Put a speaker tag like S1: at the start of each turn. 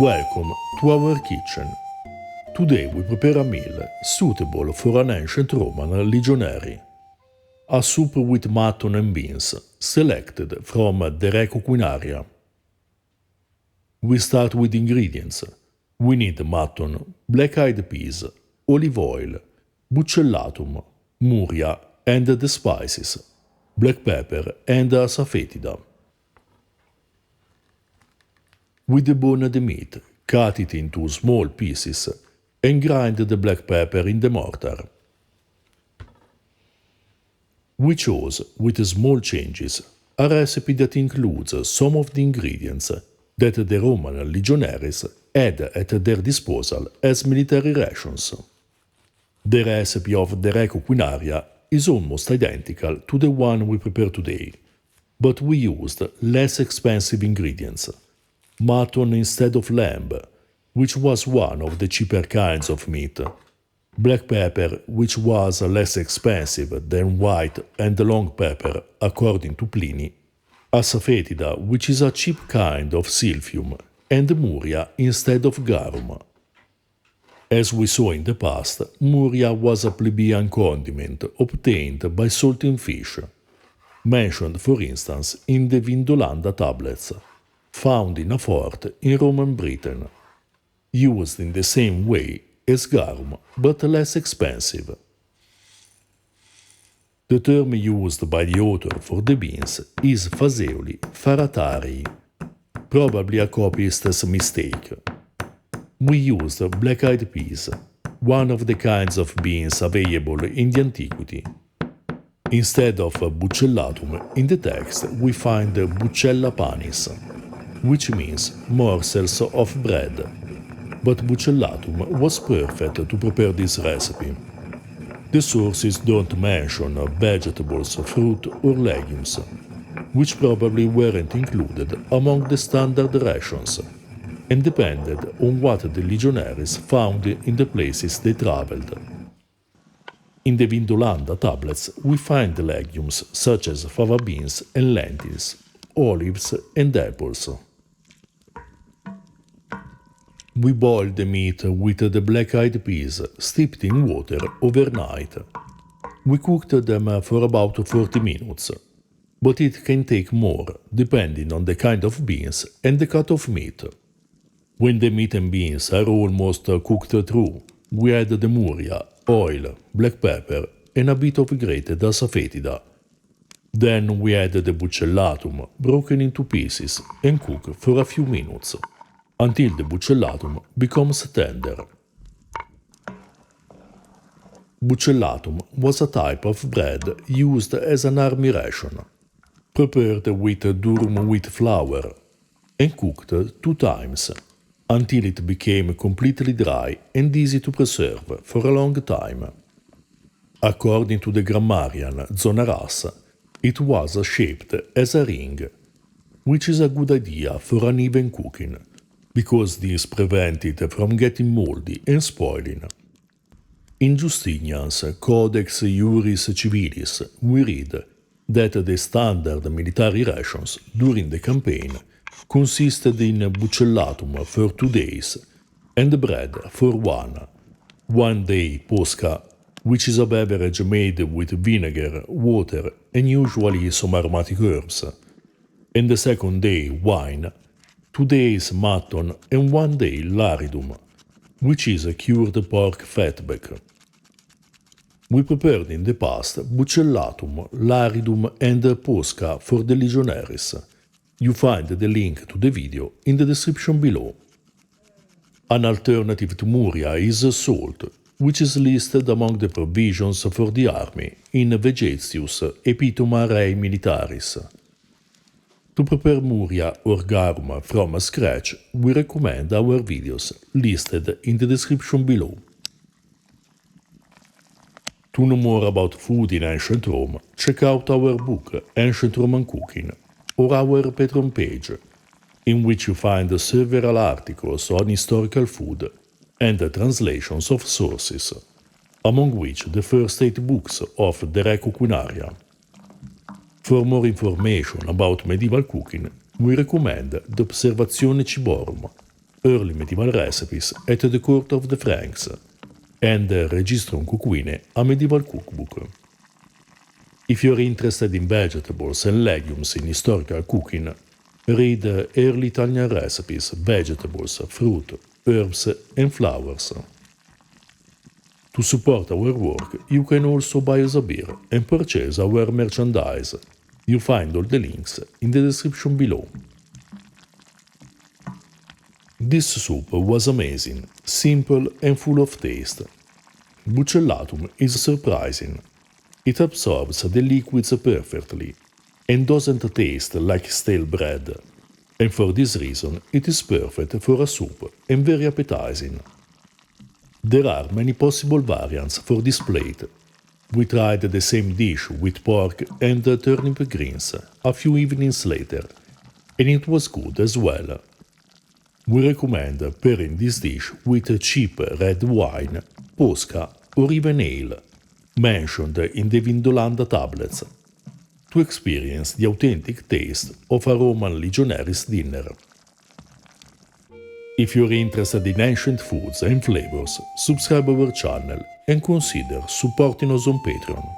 S1: Welcome to our kitchen. Today we prepare a meal suitable for an ancient Roman legionary. A soup with mutton and beans, selected from the Re Coquinaria. We start with ingredients. We need mutton, black-eyed peas, olive oil, buccellatum, muria, and the spices, black pepper and asafoetida. We debone the meat, cut it into small pieces, and grind the black pepper in the mortar. We chose, with small changes, a recipe that includes some of the ingredients that the Roman legionaries had at their disposal as military rations. The recipe of the Re Coquinaria is almost identical to the one we prepare today, but we used less expensive ingredients. Mutton instead of lamb, which was one of the cheaper kinds of meat. Black pepper, which was less expensive than white and long pepper, according to Pliny. Asafoetida, which is a cheap kind of silphium, and muria instead of garum. As we saw in the past, muria was a plebeian condiment obtained by salting fish, mentioned for instance in the Vindolanda tablets, found in a fort in Roman Britain, used in the same way as garum but less expensive. The term used by the author for the beans is faseoli faratarii, probably a copyist's mistake. We used black-eyed peas, one of the kinds of beans available in the antiquity. Instead of buccellatum, in the text we find buccella panis, which means morsels of bread, but buccellatum was perfect to prepare this recipe. The sources don't mention vegetables, fruit or legumes, which probably weren't included among the standard rations, and depended on what the legionaries found in the places they traveled. In the Vindolanda tablets we find legumes such as fava beans and lentils, olives and apples. We boiled the meat with the black-eyed peas steeped in water overnight. We cooked them for about 40 minutes, but it can take more depending on the kind of beans and the cut of meat. When the meat and beans are almost cooked through, we add the muria, oil, black pepper and a bit of grated asafoetida. Then we add the buccellatum broken into pieces and cook for a few minutes, until the buccellatum becomes tender. Buccellatum was a type of bread used as an army ration, prepared with durum wheat flour, and cooked 2 times, until it became completely dry and easy to preserve for a long time. According to the grammarian Zonaras, it was shaped as a ring, which is a good idea for uneven cooking, because this prevented it from getting moldy and spoiling. In Justinian's Codex Iuris Civilis we read that the standard military rations during the campaign consisted in buccellatum for 2 days and bread for 1 day posca, which is a beverage made with vinegar, water and usually some aromatic herbs, and the second day wine, 2 days mutton and 1 day laridum, which is a cured pork fatback. We prepared in the past buccellatum, laridum and posca for the legionaries. You find the link to the video in the description below. An alternative to muria is salt, which is listed among the provisions for the army in Vegetius Epitoma Rei Militaris. To prepare muria or garum from scratch, we recommend our videos listed in the description below. To know more about food in ancient Rome, check out our book Ancient Roman Cooking or our Patreon page, in which you find several articles on historical food and translations of sources, among which the first 8 books of the Re Coquinaria. For more information about medieval cooking, we recommend the Observatione Ciborum, early medieval recipes at the court of the Franks, and the Registrum Coquine, a medieval cookbook. If you're interested in vegetables and legumes in historical cooking, read early Italian recipes, vegetables, fruit, herbs, and flowers. To support our work, you can also buy us a beer and purchase our merchandise. You'll find all the links in the description below. This soup was amazing, simple and full of taste. Buccellatum is surprising. It absorbs the liquids perfectly and doesn't taste like stale bread. And for this reason, it is perfect for a soup and very appetizing. There are many possible variants for this plate. We tried the same dish with pork and turnip greens a few evenings later, and it was good as well. We recommend pairing this dish with cheap red wine, Posca, or even ale, mentioned in the Vindolanda tablets, to experience the authentic taste of a Roman Legionaries dinner. If you're interested in ancient foods and flavors, subscribe our channel and consider supporting us on Patreon.